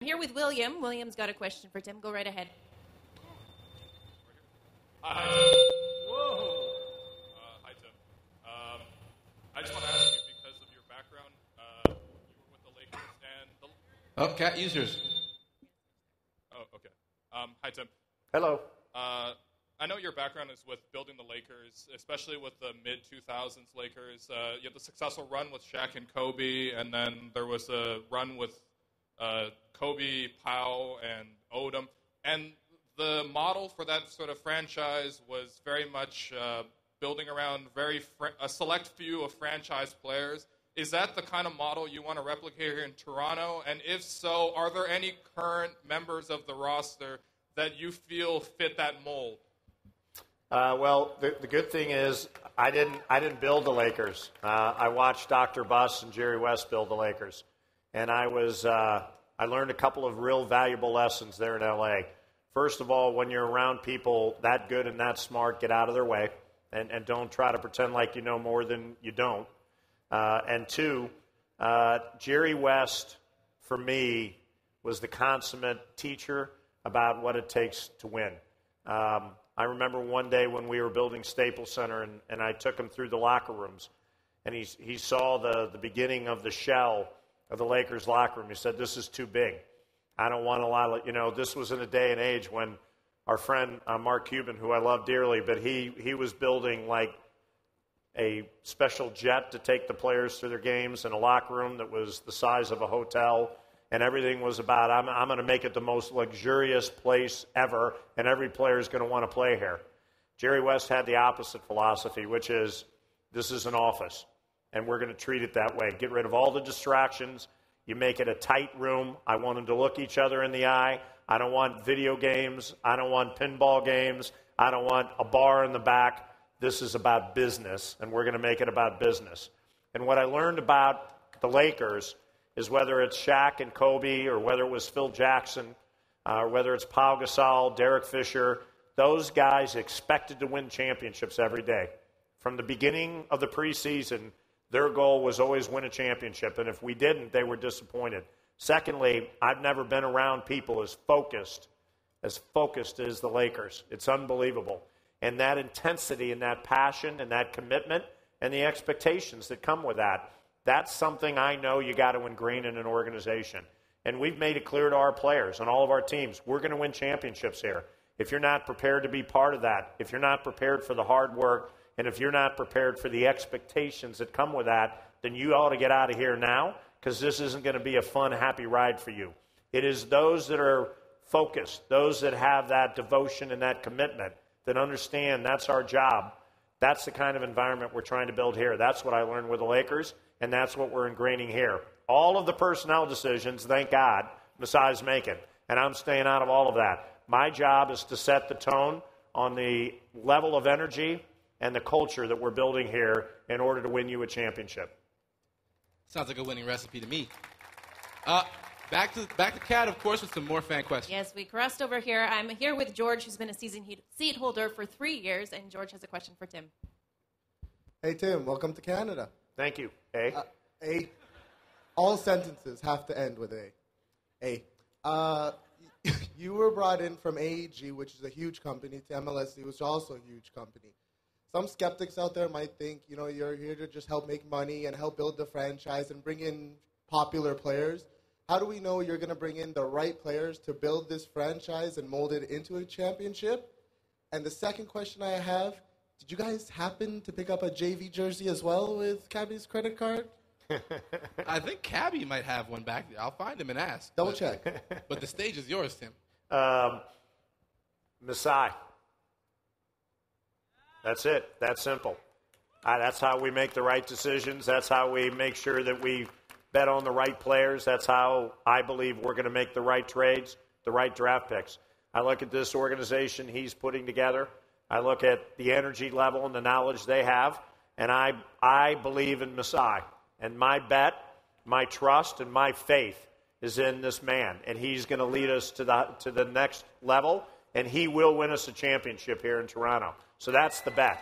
here with William. William's got a question for Tim. Go right ahead. Hi, Tim. Whoa. Hi, Tim. I just want to ask you, because of your background, you were with the Lakers and the... Oh, Cat, use yours. Oh, okay. Hi, Tim. Hello. I know your background is with building the Lakers, especially with the mid-2000s Lakers. You had the successful run with Shaq and Kobe, and then there was a run with Kobe, Powell, and Odom. And the model for that sort of franchise was very much building around a select few of franchise players. Is that the kind of model you want to replicate here in Toronto? And if so, are there any current members of the roster that you feel fit that mold? Well, the good thing is I didn't build the Lakers. I watched Dr. Buss and Jerry West build the Lakers, and I learned a couple of real valuable lessons there in LA. First of all, when you're around people that good and that smart, get out of their way, and don't try to pretend like you know more than you don't. And two, Jerry West, for me, was the consummate teacher about what it takes to win. I remember one day when we were building Staples Center, and I took him through the locker rooms, and he saw the beginning of the shell of the Lakers locker room. He said, "This is too big. I don't want a lot of, this was in a day and age when our friend Mark Cuban, who I love dearly, but he was building like a special jet to take the players through their games in a locker room that was the size of a hotel, and everything was about, I'm going to make it the most luxurious place ever, and every player is going to want to play here. Jerry West had the opposite philosophy, which is, this is an office, and we're going to treat it that way. Get rid of all the distractions. You make it a tight room. I want them to look each other in the eye. I don't want video games. I don't want pinball games. I don't want a bar in the back. This is about business, and we're going to make it about business. And what I learned about the Lakers is whether it's Shaq and Kobe, or whether it was Phil Jackson, or whether it's Pau Gasol, Derek Fisher, those guys expected to win championships every day. From the beginning of the preseason, their goal was always win a championship, and if we didn't, they were disappointed. Secondly, I've never been around people as focused as the Lakers. It's unbelievable. And that intensity and that passion and that commitment and the expectations that come with that, that's something I know you got to ingrain in an organization. And we've made it clear to our players and all of our teams, we're going to win championships here. If you're not prepared to be part of that, if you're not prepared for the hard work, and if you're not prepared for the expectations that come with that, then you ought to get out of here now, because this isn't going to be a fun, happy ride for you. It is those that are focused, those that have that devotion and that commitment, that understand that's our job. That's the kind of environment we're trying to build here. That's what I learned with the Lakers, and that's what we're ingraining here. All of the personnel decisions, thank God, Masai's making, and I'm staying out of all of that. My job is to set the tone on the level of energy and the culture that we're building here in order to win you a championship. Sounds like a winning recipe to me. Back to Kat, of course, with some more fan questions. Yes, we crossed over here. I'm here with George, who's been a season seat holder for 3 years, and George has a question for Tim. Hey, Tim, welcome to Canada. Thank you. A. All sentences have to end with A. You were brought in from AEG, which is a huge company, to MLSE, which is also a huge company. Some skeptics out there might think, you're here to just help make money and help build the franchise and bring in popular players. How do we know you're going to bring in the right players to build this franchise and mold it into a championship? And the second question I have, did you guys happen to pick up a JV jersey as well with Cabby's credit card? I think Cabby might have one back there. I'll find him and ask. Double check. But the stage is yours, Tim. Masai. That's it. That's simple. That's how we make the right decisions. That's how we make sure that we bet on the right players. That's how I believe we're going to make the right trades, the right draft picks. I look at this organization he's putting together. I look at the energy level and the knowledge they have, and I believe in Masai. And my bet, my trust, and my faith is in this man, and he's going to lead us to the next level, and he will win us a championship here in Toronto. So that's the bet.